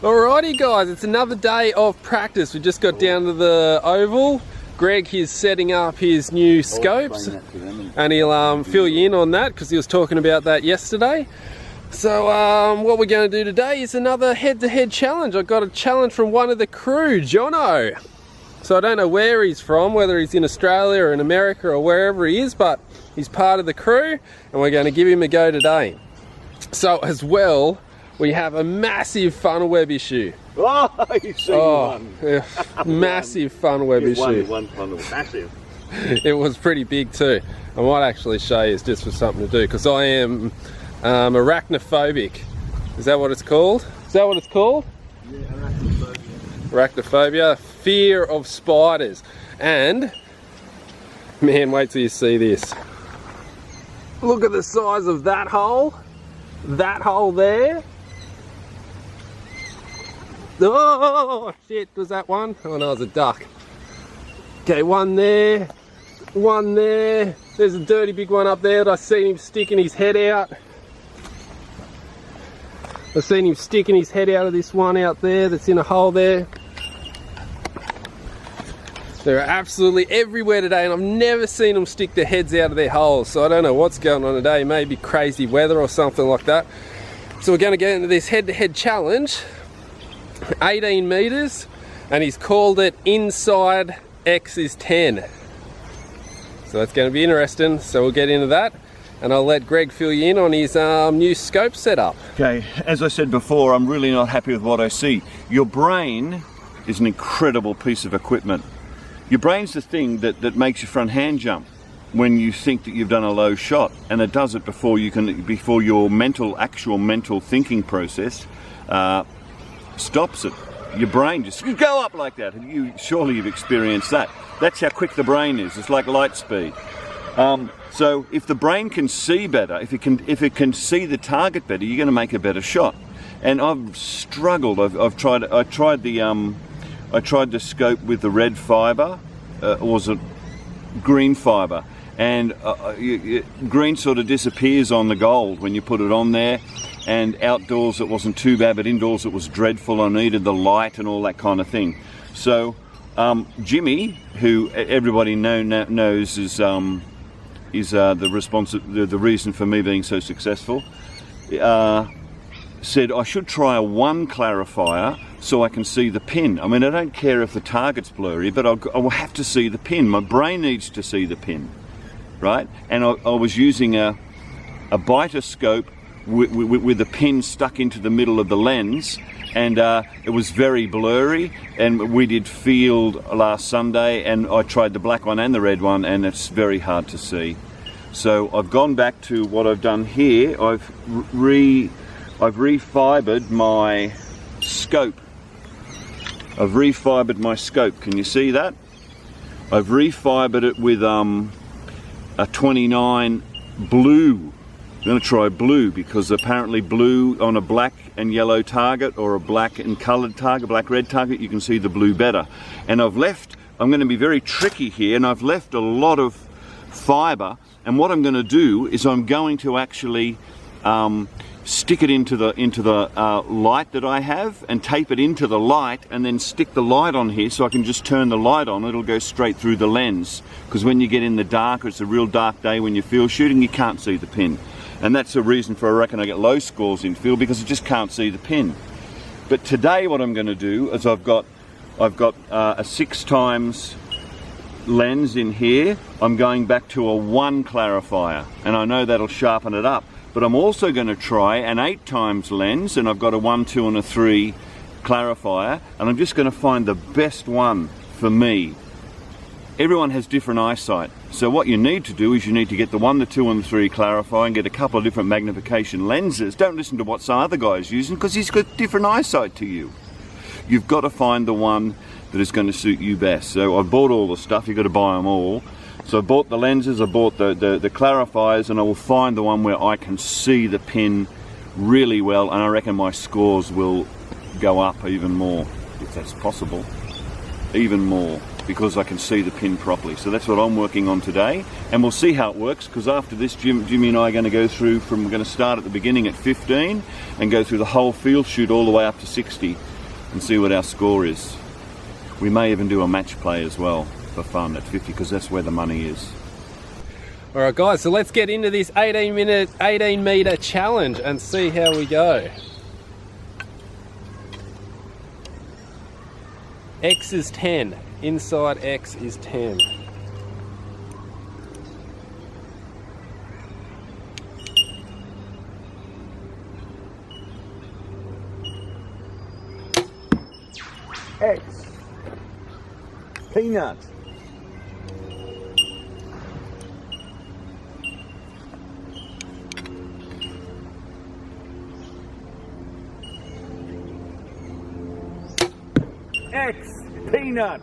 Alrighty guys, it's another day of practice. We just got down to the oval. Greg is setting up his new scopes and he'll fill you in on that because he was talking about that yesterday. So what we're going to do today is another head-to-head challenge. I got a challenge from one of the crew, Jono. So I don't know where he's from, whether he's in Australia or in America or wherever he is, but he's part of the crew and we're going to give him a go today. So as well, we have a massive funnel web issue. Oh, you've seen one. Yeah, massive funnel web issue. One funnel, massive. It was pretty big too. I might actually show you just for something to do because I am arachnophobic. Is that what it's called? Is that what it's called? Yeah, arachnophobia. Arachnophobia, fear of spiders. And, man, wait till you see this. Look at the size of that hole. That hole there. Oh shit, was that one? Oh no, it was a duck. Okay, one there, one there. There's a dirty big one up there that I seen him sticking his head out. I've seen him sticking his head out of this one out there that's in a hole there. They're absolutely everywhere today and I've never seen them stick their heads out of their holes. So I don't know what's going on today, maybe crazy weather or something like that. So we're going to get into this head-to-head challenge. 18 meters and he's called it inside X is 10. So that's going to be interesting. So we'll get into that and I'll let Greg fill you in on his new scope setup. Okay, as I said before, I'm really not happy with what I see. Your brain is an incredible piece of equipment. Your brain's the thing that makes your front hand jump when you think that you've done a low shot, and it does it before your actual mental thinking process stops it. Your brain just go up like that. Surely you've experienced that. That's how quick the brain is. It's like light speed. So if the brain can see better, if it can see the target better, you're going to make a better shot. And I've struggled. I tried the scope with the red fiber, or was it green fiber? And green sort of disappears on the gold when you put it on there. And outdoors it wasn't too bad, but indoors it was dreadful. I needed the light and all that kind of thing. So Jimi, who everybody knows is the reason for me being so successful, said I should try a 1 clarifier so I can see the pin. I mean, I don't care if the target's blurry, but I will have to see the pin. My brain needs to see the pin, right? And I was using a beiter scope with the pin stuck into the middle of the lens, and it was very blurry. And we did field last Sunday and I tried the black one and the red one and it's very hard to see. So I've gone back to what I've done here. I've refibered my scope. I've refibered my scope. Can you see that? I've refibered it with a 29 blue. I'm going to try blue because apparently blue on a black and yellow target or a black and coloured target, black-red target, you can see the blue better. And I'm going to be very tricky here, and I've left a lot of fibre, and what I'm going to do is I'm going to actually stick it into the light that I have and tape it into the light and then stick the light on here so I can just turn the light on. It'll go straight through the lens because when you get in the dark, or it's a real dark day when you're field shooting, you can't see the pin. And that's the reason for I reckon I get low scores in field because I just can't see the pin. But today what I'm going to do is I've got a 6x lens in here. I'm going back to a 1 clarifier and I know that'll sharpen it up. But I'm also going to try an 8x lens, and I've got a 1, 2 and a 3 clarifier, and I'm just going to find the best one for me. Everyone has different eyesight, so what you need to do is you need to get the 1, the 2 and the 3 clarifier and get a couple of different magnification lenses. Don't listen to what some other guy's using because he's got different eyesight to you. You've got to find the one that is going to suit you best. So I bought all the stuff, you've got to buy them all. So I bought the lenses, I bought the clarifiers, and I will find the one where I can see the pin really well, and I reckon my scores will go up even more, if that's possible, even more. because I can see the pin properly. So that's what I'm working on today, and we'll see how it works, because after this, Jimmy and I are going to go through we're going to start at the beginning at 15 and go through the whole field, shoot all the way up to 60 and see what our score is. We may even do a match play as well for fun at 50, because that's where the money is. Alright guys, so let's get into this 18 meter challenge and see how we go. X is 10. Inside X is 10. X. Peanut. X. Peanut.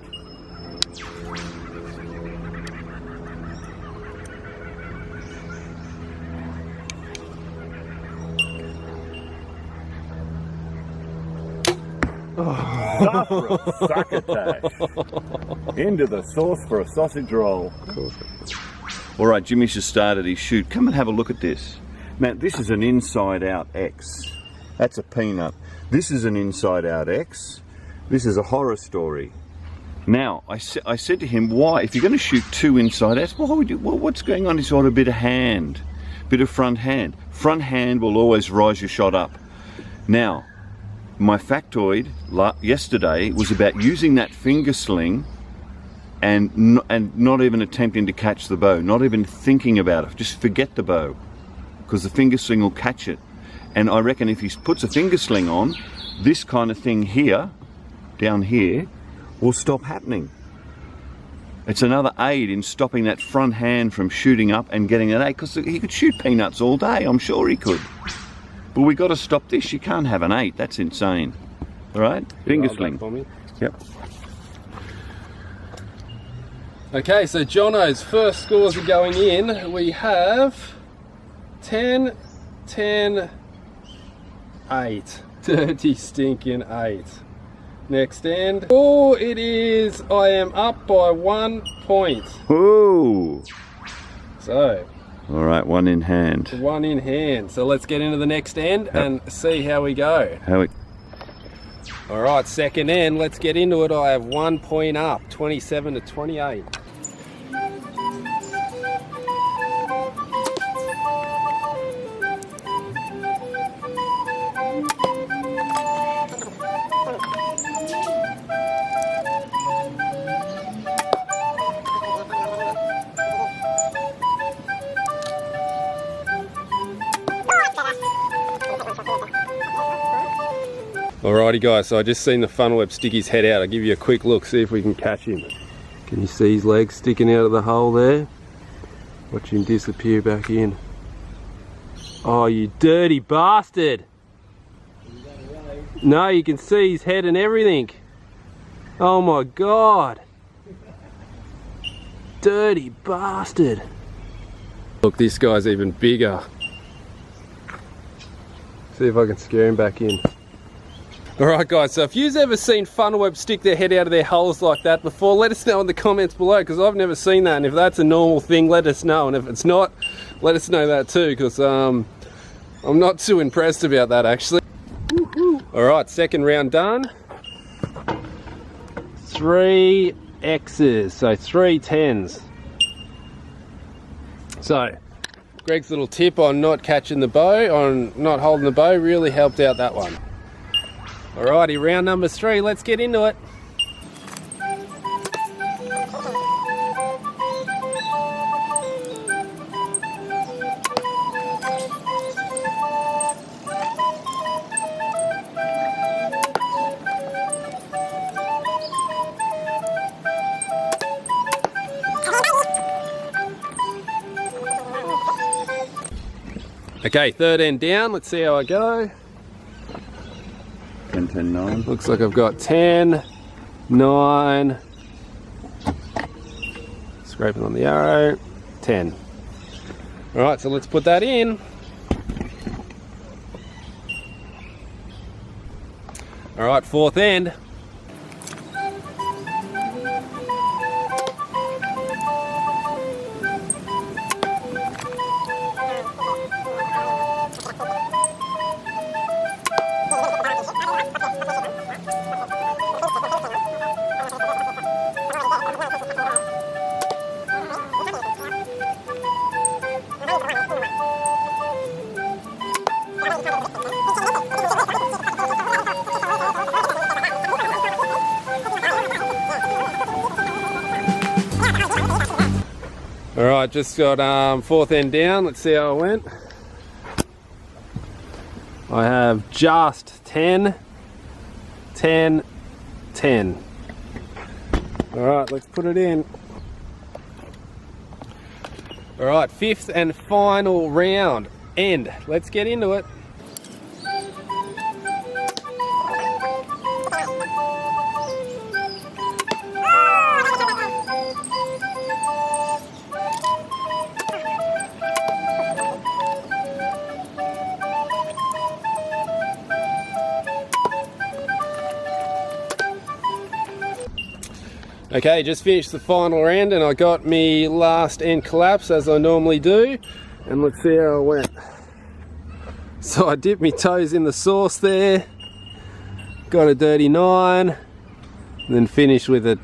Succotash. Into the sauce for a sausage roll. All right, Jimmy just started his shoot. Come and have a look at this. Man, this is an inside-out X. That's a peanut. This is an inside-out X. This is a horror story. Now, I said to him, why? If you're going to shoot two inside outs, why would you, well, what's going on? He's got a bit of hand, bit of front hand. Front hand will always rise your shot up. Now, my factoid yesterday was about using that finger sling and not even attempting to catch the bow, not even thinking about it. Just forget the bow, because the finger sling will catch it. And I reckon if he puts a finger sling on, this kind of thing here, down here, will stop happening. It's another aid in stopping that front hand from shooting up and getting an 8, because he could shoot peanuts all day, I'm sure he could. But we got to stop this. You can't have an 8, that's insane. All right, finger sling. For me. Yep. Okay, so Jono's first scores are going in. We have 10, 10, 8. Dirty stinking 8. Next end. Oh, it is. I am up by 1 point. Ooh. So. All right, one in hand. One in hand. So let's get into the next end and see how we go. All right, second end. Let's get into it. I have 1 point up, 27 to 28. Alrighty guys, so I just seen the funnel web stick his head out. I'll give you a quick look, see if we can catch him. Can you see his legs sticking out of the hole there? Watch him disappear back in. Oh, you dirty bastard! No, you can see his head and everything. Oh my god! Dirty bastard! Look, this guy's even bigger. See if I can scare him back in. Alright guys, so if you've ever seen funnel web stick their head out of their holes like that before, let us know in the comments below, because I've never seen that, and if that's a normal thing, let us know, and if it's not, let us know that too, because I'm not too impressed about that actually. Alright, second round done. 3 X's, so 3 10s. So, Greg's little tip on not catching the bow, on not holding the bow, really helped out that one. Alrighty, round number 3, let's get into it. Okay, third end down, let's see how I go. 10, 10, 9. Looks like I've got 10, 9, scraping on the arrow, 10. Alright, so let's put that in. Alright, fourth end. Alright, just got fourth end down. Let's see how it went. I have just 10, 10, 10. Alright, let's put it in. Alright, fifth and final round. End. Let's get into it. Okay, just finished the final round and I got me last end collapse as I normally do, and let's see how it went. So I dipped my toes in the sauce there, got a dirty 9, and then finished with a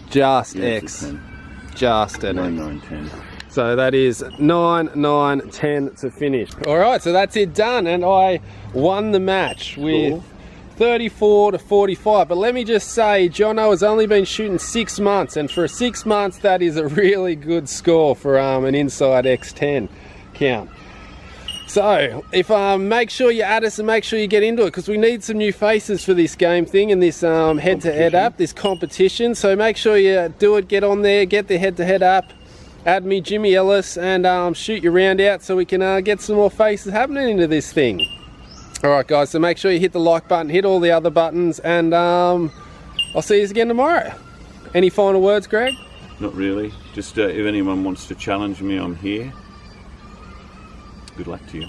just X. Just an 9, X. 9, 10. So that is 9, 9, 10 to finish. Alright, so that's it done, and I won the match with 34 to 45. But let me just say, Jono has only been shooting 6 months, and for 6 months that is a really good score for an inside X10 count. So if make sure you add us and make sure you get into it, because we need some new faces for this game thing and this head-to-head app, this competition. So make sure you do it, get on there, get the head-to-head app, add me, Jimi Ellis, and shoot your round out so we can get some more faces happening into this thing. Alright guys, so make sure you hit the like button, hit all the other buttons, and I'll see you again tomorrow. Any final words, Greg? Not really. Just if anyone wants to challenge me, I'm here. Good luck to you.